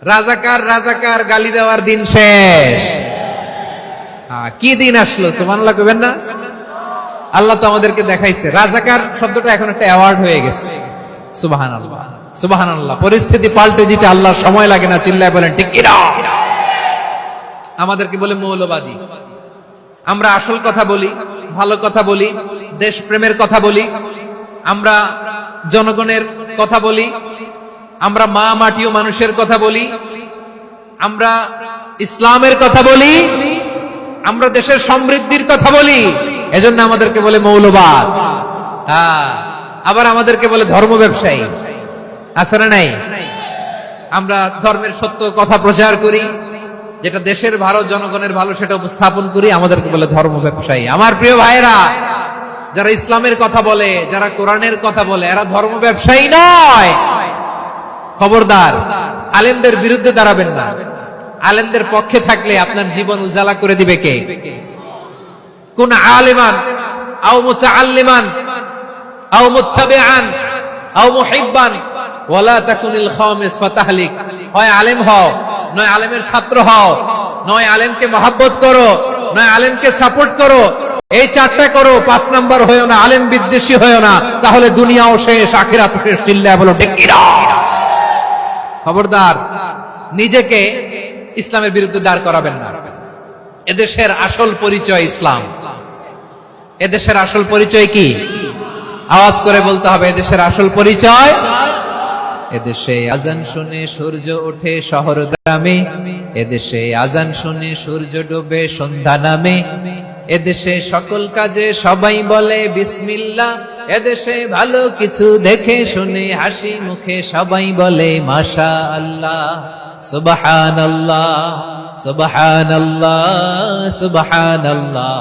রাজাকার রাজাকার গালি দেওয়ার দিন শেষ। কি দিন আসলো, সুবহানাল্লাহ কইবেন না? আল্লাহ তো আমাদেরকে দেখাইছে। রাজাকার শব্দটা এখন একটা অ্যাওয়ার্ড হয়ে গেছে। সুবহানাল্লাহ সুবহানাল্লাহ। পরিস্থিতি পাল্টে দিতে আল্লাহর সময় লাগে না, চিল্লায় বলেন ঠিক কি না? আমাদেরকে বলে মৌলবাদী। আমরা আসল কথা বলি, ভালো কথা বলি, দেশপ্রেমের কথা বলি, আমরা জনগণের কথা বলি, আমরা মা মাটি ও মানুষের কথা বলি, আমরা ইসলামের কথা বলি, আমরা দেশের সমৃদ্ধির কথা বলি। এজন্য আমাদেরকে বলে মৌলবাদ। আবার আমাদেরকে বলে ধর্ম ব্যবসায়ী। আছে না নাই? আমরা ধর্মের সত্য কথা প্রচার করি, যেটা দেশের ভালো জনগণের ভালো সেটা উপস্থাপন করি, আমাদেরকে বলে ধর্ম ব্যবসায়ী। আমার প্রিয় ভাইরা, যারা ইসলামের কথা বলে, যারা কোরআনের কথা বলে, এরা ধর্ম ব্যবসায়ী নয়। খবরদার, আলেমদের বিরুদ্ধে দাঁড়াবেন না। আলেমদের পক্ষে থাকলে আপনার জীবন উজালা করে দিবে কে? কোন আলিমান আও মুতাআল্লিমান আও মুত্তাবিআন আও মুহিব্বান ওয়ালা তাকুনিল খামিস ফাতাহলিক। হয় আলেম হও, নয় আলেমের ছাত্র হও, নয় আলেমকে মহব্বত করো, নয় আলেমকে সাপোর্ট করো। এই চারটা করো, 5 নাম্বার হয়েও না, আলেম বিদ্বেষী হয়েও না, তাহলে দুনিয়াও শেষ, আখিরাত শেষ। চিল্লায় বলো ঠিক কি না? খবরদার, নিজেকে ইসলামের বিরুদ্ধে দাঁড় করাবেন না। এদেশের আসল পরিচয় ইসলাম। এদেশের আসল পরিচয় কি? আওয়াজ করে বলতে হবে, এদেশের আসল পরিচয়। এদেশে আজান শুনে সূর্য ওঠে শহর গ্রামে, এদেশে আজান শুনে সূর্য ডোবে সন্ধ্যা নামে, এদেশে সকল কাজে সবাই বলে বিসমিল্লাহ, এদেশে ভালো কিছু দেখে শুনে হাসি মুখে সবাই বলে মাশাআল্লাহ। সুবহানাল্লাহ সুবহানাল্লাহ সুবহানাল্লাহ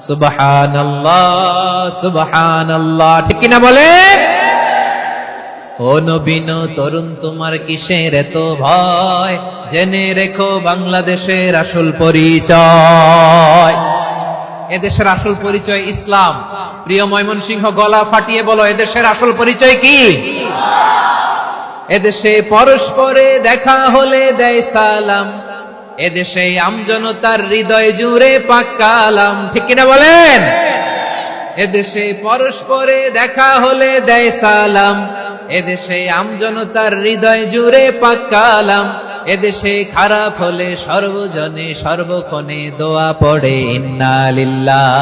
সুবহানাল্লাহ সুবহানাল্লাহ। ঠিক কিনা বলে? ও নবীন তরুণ, তোমার কিসের এত ভয়? জেনে রেখো বাংলাদেশের আসল পরিচয়। এদেশের আসল পরিচয় ইসলাম। প্রিয় ময়মনসিংহ, গলা ফাটিয়ে বলো, এদেশের আসল পরিচয় কি? এদেশে পরস্পরে দেখা হলে দেয় সালাম, এদেশে আমজনতার হৃদয় জুড়ে পাক কালাম। ঠিক কিনা বলেন? এদেশে পরস্পরে দেখা হলে দেয় সালাম, এদেশে আমজনতার হৃদয় জুড়ে পাক কালাম, এদেশে খারাপ হলে সর্বজনে সর্বক্ষণে দোয়া পড়ে ইন্না লিল্লাহ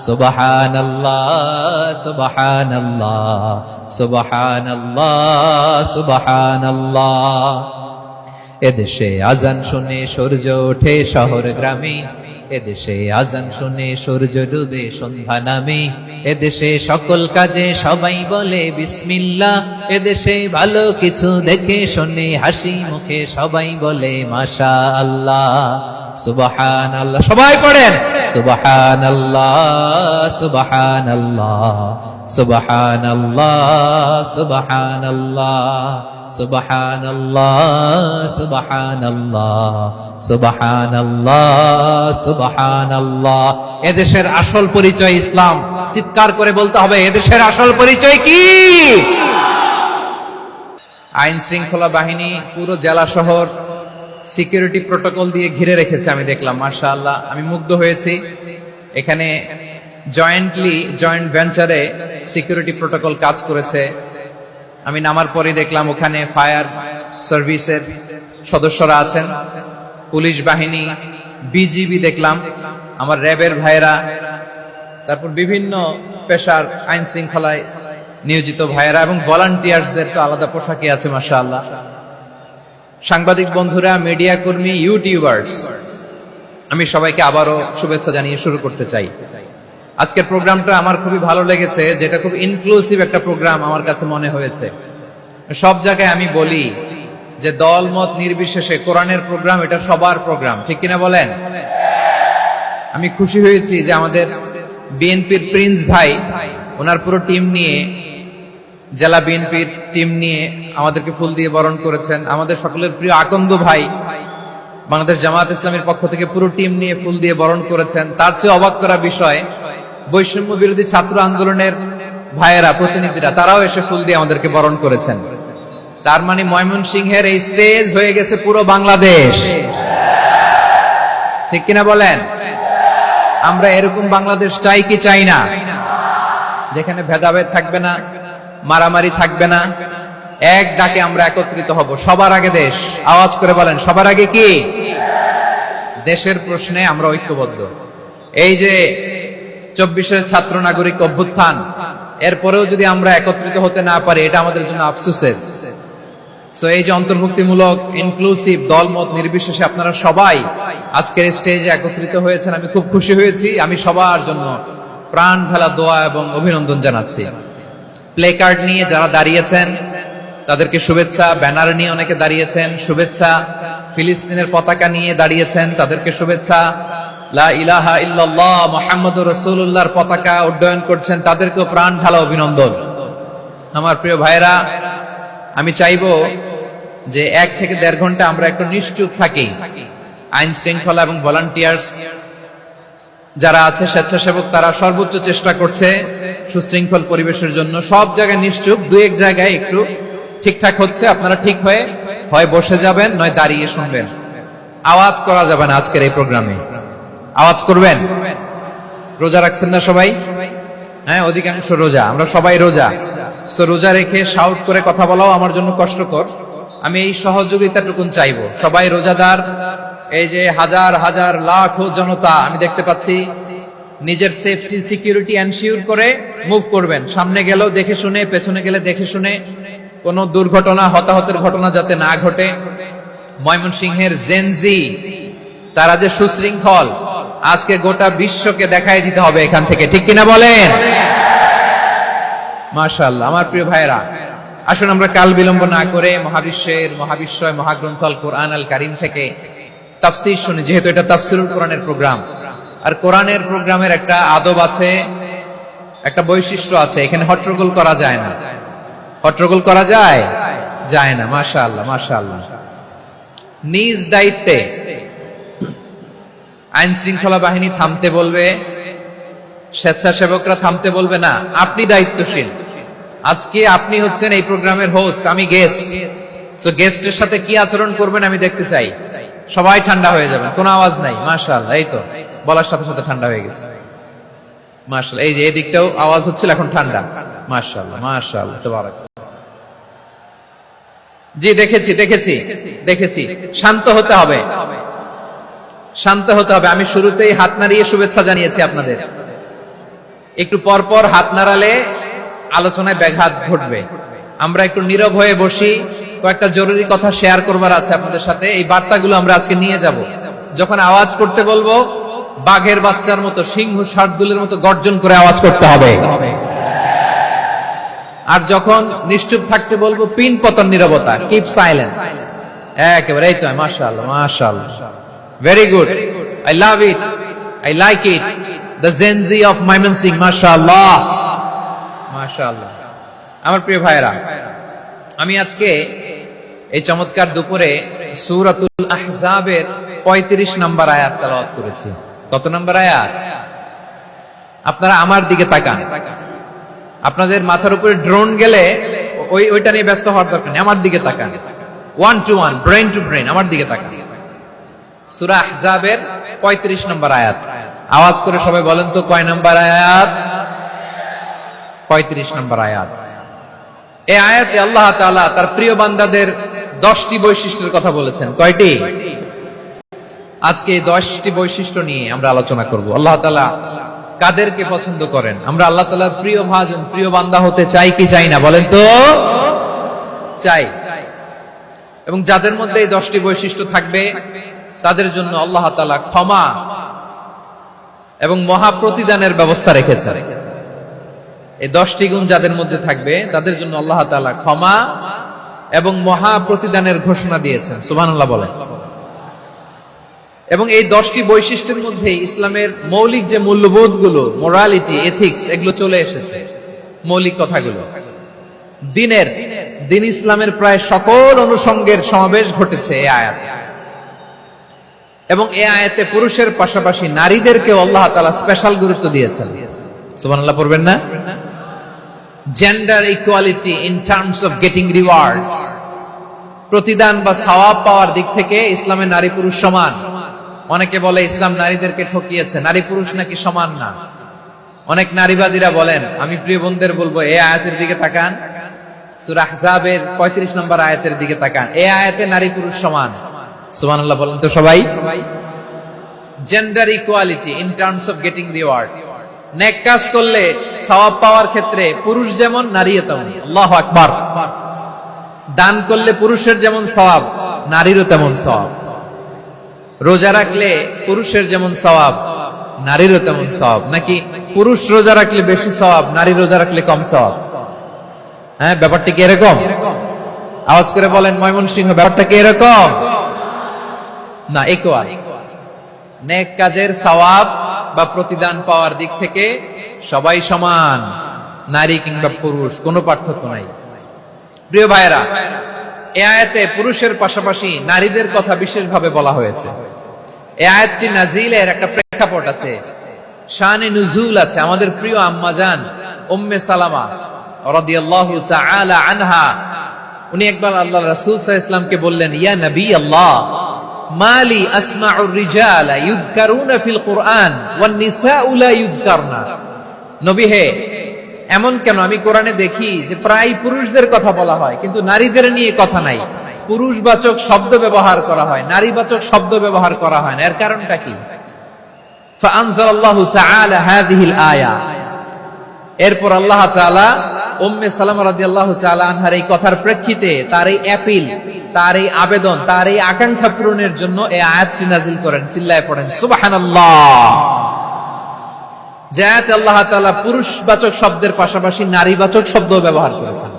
সুবহানাল্লাহ সুবহানাল্লাহ সুবহানাল্লাহ সুবহানাল্লাহ। এদেশে আজান শুনে সূর্য ওঠে শহর গ্রামে, এদেশে আজান শুনে সূর্য ডুবে সন্ধ্যা নামে, এদেশে সকল কাজে সবাই বলে বিসমিল্লাহ, এদেশে ভালো কিছু দেখে শুনে হাসি মুখে সবাই বলে মাশাআল্লাহ। সুবহানাল্লাহ। সবাই পড়েন সুবহানাল্লাহ সুবহানাল্লাহ সুবহানাল্লাহ সুবহানাল্লাহ সুবহানাল্লাহ সুবহানাল্লাহ সুবহানাল্লাহ সুবহানাল্লাহ। এদেশের আসল পরিচয় ইসলাম। চিৎকার করে বলতে হবে, এদেশের আসল পরিচয় কি? আইন শৃঙ্খলা বাহিনী পুরো জেলা শহর সিকিউরিটি প্রটোকল দিয়ে ঘিরে রেখেছে। আমি দেখলাম, মাশাআল্লাহ, আমি মুগ্ধ হয়েছি। এখানে জয়েন্ট ভেঞ্চারে সিকিউরিটি প্রটোকল কাজ করেছে। আমি নামার পরে দেখলাম ওখানে ফায়ার সার্ভিসের সদস্যরা আছেন, পুলিশ বাহিনী, বিজিবি দেখলাম, আমার র্যাবের ভাইরা, তারপর বিভিন্ন পেশার আইন শৃঙ্খলায় নিয়োজিত ভাইরা এবং ভলান্টিয়ার্সদের তো আলাদা পোশাকই আছে, মাশাআল্লাহ। সাংবাদিক বন্ধুরা, মিডিয়া কর্মী, ইউটিউবার্স, আমি সবাইকে আবারও শুভেচ্ছা জানিয়ে শুরু করতে চাই। আজকের প্রোগ্রামটা আমার খুবই ভালো লেগেছে, যেটা খুব ইনক্লুসিভ একটা প্রোগ্রাম আমার কাছে মনে হয়েছে। সব জায়গায় আমি বলি যে দল মত নির্বিশেষে কোরআনের প্রোগ্রাম এটা সবার প্রোগ্রাম। ঠিক কিনা বলেন? আমি খুশি হয়েছি যে আমাদের বিএনপির প্রিন্স ভাই ওনার পুরো টিম নিয়ে, জেলা বিএনপির টিম নিয়ে আমাদেরকে ফুল দিয়ে বরণ করেছেন। আমাদের সকলের প্রিয় আকন্দ ভাই বাংলাদেশ জামায়াত ইসলামীর পক্ষ থেকে পুরো টিম নিয়ে ফুল দিয়ে বরণ করেছেন। তার চেয়ে অবাক করা বিষয়, বৈষম্য বিরোধী ছাত্র আন্দোলনের ভাইয়েরা, প্রতিনিধিরা, তারাও এসে ফুল দিয়ে আমাদেরকে বরণ করেছেন। তার মানে ময়মনসিংহের এই স্টেজ হয়ে গেছে পুরো বাংলাদেশ, ঠিক কিনা বলেন? আমরা এরকম বাংলাদেশ চাই কি চাই না? যেখানে ভেদাভেদ থাকবে না, মারামারি থাকবে না, এক ডাকে আমরা একত্রিত হব। সবার আগে দেশ, আওয়াজ করে বলেন সবার আগে কি? দেশের প্রশ্নে আমরা ঐক্যবদ্ধ। এই যে 24-এর ছাত্র নাগরিক অভ্যুত্থান, এরপরেও যদি আমরা একত্রিত হতে না পারি, এটা আমাদের জন্য আফসোসের। সো এই যে অন্তর্ভুক্তিমূলক ইনক্লুসিভ দলমত নির্বিশেষে আপনারা সবাই আজকের স্টেজে একত্রিত হয়েছেন, আমি খুব খুশি হয়েছি। আমি সবার জন্য প্রাণ ঢালা দোয়া এবং অভিনন্দন জানাচ্ছি। প্লে কার্ড নিয়ে যারা দাঁড়িয়েছেন তাদেরকে শুভেচ্ছা, ব্যানার নিয়ে অনেকে দাঁড়িয়েছেন শুভেচ্ছা, ফিলিস্তিনের পতাকা নিয়ে দাঁড়িয়েছেন তাদেরকে শুভেচ্ছা, লা ইলাহা ইল্লাল্লাহ মুহাম্মাদুর রাসূলুল্লাহর পতাকা উড্ডয়ন করছেন তাদেরকেও প্রাণ ঢালা অভিনন্দন। আমার প্রিয় ভাইরা, আমি চাইবো যে 1 থেকে 1.5 ঘন্টা আমরা একটু নিশ্চুপ থাকি। আইন শৃঙ্খলা এবং ভলান্টিয়ার্স যারা আছে, স্বেচ্ছাসেবক, তারা সর্বোচ্চ চেষ্টা করছে সুশৃঙ্খল পরিবেশের জন্য। সব জায়গায় নিশ্চুপ, 2-1 জায়গায় একটু ঠিকঠাক হচ্ছে। আপনারা ঠিক হয়ে হয় বসে যাবেন, নয় দাঁড়িয়ে শুনবেন। আওয়াজ করা যাবে না আজকের এই প্রোগ্রামে। আওয়াজ করবেন? রোজা রাখছেন না সবাই? হ্যাঁ, অধিকাংশ রোজা, আমরা সবাই রোজা। সো রোজা রেখে শাউট করে কথা বলাও আমার জন্য কষ্টকর। আমি এই সহযোগিতাটুকুন চাইবো। সবাই রোজাদার, এই যে হাজার হাজার লাখ জনতা আমি দেখতে পাচ্ছি, নিজের সেফটি সিকিউরিটি এনশিওর করে মুভ করবেন। সামনে গেলেও দেখে শুনে, পেছনে গেলে দেখে শুনে, কোন দুর্ঘটনা, হতাহতের ঘটনা যাতে না ঘটে। ময়মনসিংহের জেনজি তারা যে সুশৃঙ্খল, আজকে গোটা বিশ্বকে দেখাই দিতে হবে এখান থেকে, ঠিক কিনা বলেন? মাশাআল্লাহ। আমার প্রিয় ভাইরা, আসুন আমরা কাল বিলম্ব না করে মহাবিশ্বয় মহাগ্রন্থ আল কোরআন আল কারীম থেকে তাফসীর শুনি, যেহেতু এটা তাফসীরুল কোরআনের প্রোগ্রাম। আর কোরআনের প্রোগ্রামের একটা আদব আছে, একটা বৈশিষ্ট্য আছে, এখানে হট্টগোল করা যায় না। হট্টগোল করা যায়? যায় না। মাশাআল্লাহ, মাশাআল্লাহ। নিজ দায়িত্বে আইন শৃঙ্খলা বাহিনী থামতে বলবে, স্বেচ্ছাসেবকরা থামতে বলবে না। আপনি দায়িত্বশীল। আজকে আপনি হচ্ছেন এই প্রোগ্রামের হোস্ট, আমি গেস্ট। সো গেস্টের সাথে কি আচরণ করবেন আমি দেখতে চাই। সবাই ঠান্ডা হয়ে যাবেন, কোনো আওয়াজ নাই। মাশাআল্লাহ, এই তো বলার সাথে সাথে ঠান্ডা হয়ে গেছে। মাশাআল্লাহ, এই যে এদিকটাও আওয়াজ হচ্ছিল, এখন ঠান্ডা। মাশাআল্লাহ, মাশাআল্লাহ, তাবারাক। জি, দেখেছি। শান্ত হতে হবে, শান্ত হতে হবে। আমি শুরুতেই হাত নাড়িয়ে শুভেচ্ছা জানিয়েছি আপনাদের। একটু পর পর হাত নাড়ালে আলোচনায় ব্যাঘাত ঘটবে। আমরা একটু নীরব হয়ে বসি, কয়েকটা জরুরি কথা শেয়ার করবার আছে আপনাদের সাথে। এই বার্তাগুলো আমরা আজকে নিয়ে যাব। যখন আওয়াজ করতে বলবো, বাঘের বাচ্চার মতো, সিংহ শার্দুলের মতো গর্জন করে আওয়াজ করতে হবে। আর যখন নিশ্চুপ থাকতে বলবো, পিন পতন নীরবতা, কিপ সাইলেন্স। একেবারে এই তো। মাশাআল্লাহ, মাশাআল্লাহ, very good, I love it, I like it, the Gen Z of Mymensingh. মাশাআল্লাহ, মাশাআল্লাহ। আমার প্রিয় ভাইরা, আমি আজকে এই চমৎকার দুপুরে সূরাতুল আহজাবের 35 নম্বর আয়াত তেলাওয়াত করেছি। কত নম্বর আয়াত? আপনারা আমার দিকে তাকান। আপনাদের মাথার উপরে ড্রোন গেলে ওইটা নিয়ে ব্যস্ত হওয়ার দরকার নেই, আমার দিকে তাকান। 1 to 1, ব্রেন টু ব্রেন, আমার দিকে তাকান। সূরা আহজাবের 35 নম্বর আয়াত। আওয়াজ করে সবাই বলেন তো, কয় নম্বর আয়াত? 35 নম্বর আয়াত। এই আয়াতে আল্লাহ তাআলা তার প্রিয় বান্দাদের 10টি বৈশিষ্ট্যের কথা বলেছেন। কয়টি? আজকে এই 10টি বৈশিষ্ট্য নিয়ে আমরা আলোচনা করব। আল্লাহ তাআলা কাদেরকে পছন্দ করেন? আমরা আল্লাহ তাআলার প্রিয় ভাজন, প্রিয় বান্দা হতে চাই কি চাই না? বলেন তো। চাই। এবং যাদের মধ্যে এই 10টি বৈশিষ্ট্য থাকবে তাদের জন্য আল্লাহ তাআলা ক্ষমা এবং মহা প্রতিদানের ব্যবস্থা রেখেছেন। এই 10টি গুণ যাদের মধ্যে থাকবে তাদের জন্য আল্লাহ তাআলা ক্ষমা এবং মহা প্রতিদানের ঘোষণা দিয়েছেন। সুবহানাল্লাহ বলেন। এবং এই 10টি বৈশিষ্ট্যের মধ্যে ইসলামের মৌলিক যে মূল্যবোধগুলো, মোরালিটি, এথিক্স, এগুলো চলে এসেছে। মৌলিক কথাগুলো দিন ইসলামের প্রায় সকল অনুষঙ্গের সমাবেশ ঘটেছে এই আয়াতে। এবং এই আয়াতে পুরুষের পাশাপাশি নারীদেরকেও আল্লাহ তাআলা স্পেশাল গুরুত্ব দিয়েছেন। সুবহানাল্লাহ পড়বেন না? Gender equality in terms of getting rewards. প্রতিদান বা সওয়াব পাওয়ার দিক থেকে ইসলামে নারী পুরুষ সমান। অনেকে বলে ইসলাম নারীদেরকে ঠকিয়েছে, নারী পুরুষ নাকি সমান না। অনেক নারীবাদীরা বলেন, আমি প্রিয় বোনদের বলবো এই আয়াতের দিকে তাকান, সূরা আহজাবের 35 নম্বর আয়াতের দিকে তাকান। এই আয়াতে নারী পুরুষ সমান। সুবহানাল্লাহ বলেন তো সবাই। Gender equality in terms of getting reward. নেক কাজ করলে সওয়াব পাওয়ার ক্ষেত্রে পুরুষ যেমন নারীও তেমন। আল্লাহু আকবার। দান করলে পুরুষের যেমন সওয়াব, নারীরও তেমন সওয়াব। রোজা রাখলে পুরুষের যেমন সওয়াব, নারীরও তেমন সওয়াব। নাকি পুরুষ রোজা রাখলে বেশি সওয়াব, নারী রোজা রাখলে কম সওয়াব? হ্যাঁ, ব্যাপারটা কি এরকম? আওয়াজ করে বলেন ময়মনসিংহ, ব্যাপারটা কি এরকম? না, ইকুয়াল। নেক কাজের সওয়াব বা প্রতিদান পাওয়ার দিক থেকে সবাই সমান, নারী কিংবা পুরুষ, কোনো পার্থক্য নাই। প্রিয় ভাইরা, এই আয়াতে পুরুষের পাশাপাশি নারীদের কথা বিশেষভাবে বলা হয়েছে। এই আয়াতটি নাজিলের একটা প্রেক্ষাপট আছে, শানে নুজুল আছে। আমাদের প্রিয় আম্মাজান উম্মে সালামা রাদিয়াল্লাহু তাআলা আনহা, উনি একবার আল্লাহর রাসূল সাল্লাল্লাহু আলাইহি ওয়াসাল্লামকে বললেন, ইয়া নবী আল্লাহ, মালি আসমাউর রিজালা ইউযকারুনা ফিল কুরআন ওয়ান নিসাউ লা ইউযকারনা। নবী হে, এমন কেন আমি কোরআনে দেখি যে প্রায় পুরুষদের কথা বলা হয় কিন্তু নারীদের নিয়ে কথা নাই। পুরুষবাচক শব্দ ব্যবহার করা হয়, নারীবাচক শব্দ ব্যবহার করা হয় না, এর কারণটা কি? ফাআনজালাল্লাহু তাআলা হাযিহিল আয়া। এরপর আল্লাহ তাআলা উম্মে সালামা রাদিয়াল্লাহু তাআলা আনহার এই কথার প্রেক্ষিতে, তার এই অ্যাপিল, তার এই আবেদন, তার এই আকাঙ্ক্ষা পূরণের জন্য এই আয়াতটি নাযিল করেন। চিল্লায়ে পড়েন সুবহানাল্লাহ। যে আয়াতে আল্লাহ তাআলা পুরুষবাচক শব্দের পাশাপাশি নারীবাচক শব্দ ব্যবহার করেছেন।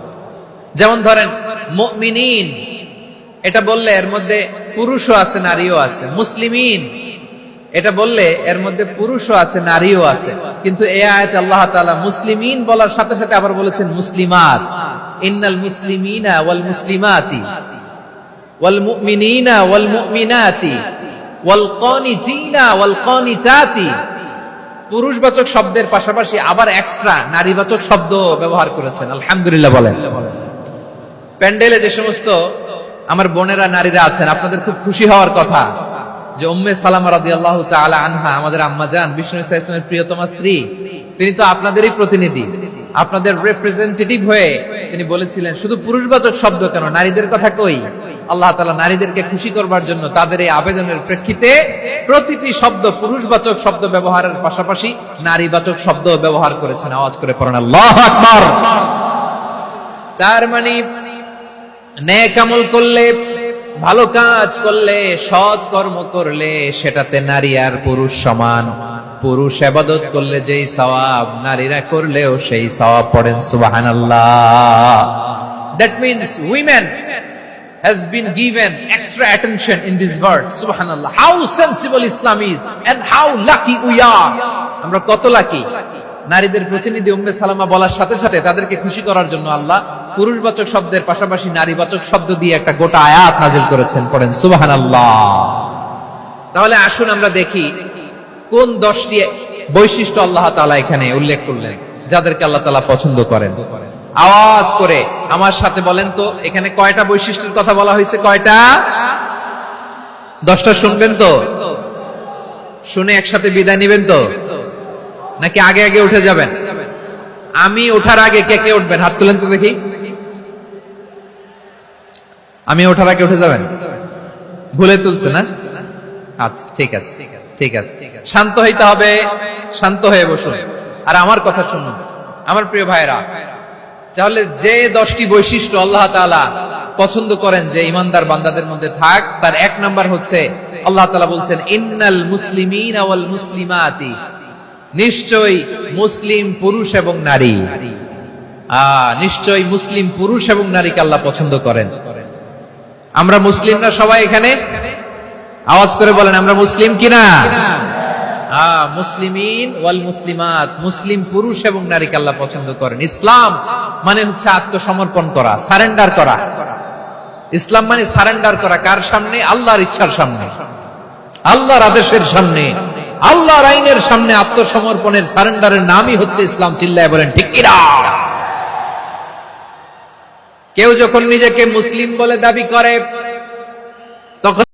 যেমন ধরেন মুমিনিন, এটা বললে এর মধ্যে পুরুষও আছে নারীও আছে। মুসলিমিন, এটা বললে এর মধ্যে পুরুষও আছে নারীও আছে। কিন্তু এই আয়াতে আল্লাহ তাআলা মুসলিমিন বলার সাথে সাথে আবার বলেছেন মুসলিমাত। ইন্নাল মুসলিমিনা ওয়াল মুসলিমাতি ওয়াল মুমিনিনা ওয়াল মুমিনাতি ওয়াল কানিতিনা ওয়াল কানিতাতি। পুরুষবাচক শব্দের পাশাপাশি আবার এক্সট্রা নারীবাচক শব্দ ব্যবহার করেছেন। আলহামদুলিল্লাহ বলেন। প্যান্ডেলে যে সমস্ত আমার বোনেরা নারীরা আছেন, আপনাদের খুব খুশি হওয়ার কথা যে উম্মে সালামা রাদিয়াল্লাহু তাআলা আনহা, আমাদের আম্মাজান বিষ্ণু ইসা ইসলামের প্রিয়তমা স্ত্রী, তিনি তো আপনাদেরই প্রতিনিধি, আপনাদের রিপ্রেজেন্টেটিভ হয়ে তিনি বলেছিলেন শুধু পুরুষবাচক শব্দ কেন, নারীদের কথা কই। আল্লাহ তাআলা নারীদেরকে খুশি করবার জন্য তাদের এই আবেদনের প্রেক্ষিতে প্রতিটি শব্দ পুরুষবাচক শব্দ ব্যবহারের পাশাপাশি নারীবাচক শব্দ ব্যবহার করেছেন। আওয়াজ করে পড়েন আল্লাহু আকবার। তার মানে নেক আমল করলে, ভালো কাজ করলে, সৎ কর্ম করলে সেটাতে নারী আর পুরুষ সমান। পুরুষ ইবাদত করলে যেই সওয়াব, নারীরা করলেও সেই সওয়াব। পড়েন সুবহানাল্লাহ। That means women has been given extra attention in this verse. Subhanallah. How sensible Islam is and how lucky we are. আমরা কত লাকি। নারীদের প্রতিনিধি উম্মে সালামা বলার সাথে সাথে তাদেরকে খুশি করার জন্য আল্লাহ পুরুষবাচক শব্দের পাশাপাশি নারীবাচক শব্দ দিয়ে একটা গোটা আয়াত নাযিল করেছেন। পড়েন সুবহানাল্লাহ। তাহলে আসুন আমরা দেখি কোন 10টি বৈশিষ্ট্য আল্লাহ তাআলা এখানে উল্লেখ করলেন যাদেরকে আল্লাহ তাআলা পছন্দ করেন। আওয়াজ করে আমার সাথে বলেন তো, এখানে কয়টা বৈশিষ্ট্যের কথা বলা হয়েছে? কয়টা? 10টা শুনবেন তো? শুনে একসাথে বিদায় নেবেন তো, নাকি আগে আগে উঠে যাবেন? আমি ওঠার আগে কে কে উঠবেন? হাত তুলেন তো দেখি। আমি ওঠার আগে উঠে যাবেন? ভুলে তুলছে না? আচ্ছা, ঠিক আছে, ঠিক আছে। শান্ত হইতে হবে, শান্ত হয়ে বসুন আর আমার কথা শুনুন আমার প্রিয় ভাইরা। তাহলে যে 10টি বৈশিষ্ট্য আল্লাহ তাআলা পছন্দ করেন যে ইমানদার বান্দাদের মধ্যে থাক, তার 1 নাম্বার হচ্ছে আল্লাহ তাআলা বলছেন ইন্নাল মুসলিমিনা ওয়াল মুসলিমাতি। নিশ্চয়ই মুসলিম পুরুষ এবং নারী, নিশ্চয়ই মুসলিম পুরুষ এবং নারীকে আল্লাহ পছন্দ করেন। আমরা মুসলিম না সবাই এখানে? আওয়াজ করে বলেন আমরা মুসলিম কিনা? মুসলিমিন ওয়াল মুসলিমাত, মুসলিম পুরুষ এবং নারীকে আল্লাহ পছন্দ করেন। ইসলাম মানে হচ্ছে আত্মসমর্পণ করা, সারেন্ডার করা। ইসলাম মানে সারেন্ডার করা কার সামনে? আল্লাহর ইচ্ছার সামনে, আল্লাহর আদেশের সামনে, আল্লাহর আইনের সামনে আত্মসমর্পণের সারেন্ডারের নামই হচ্ছে ইসলাম। চিল্লায় বলেন ঠিক কিনা? কেউ যখন নিজেকে মুসলিম বলে দাবি করে তখন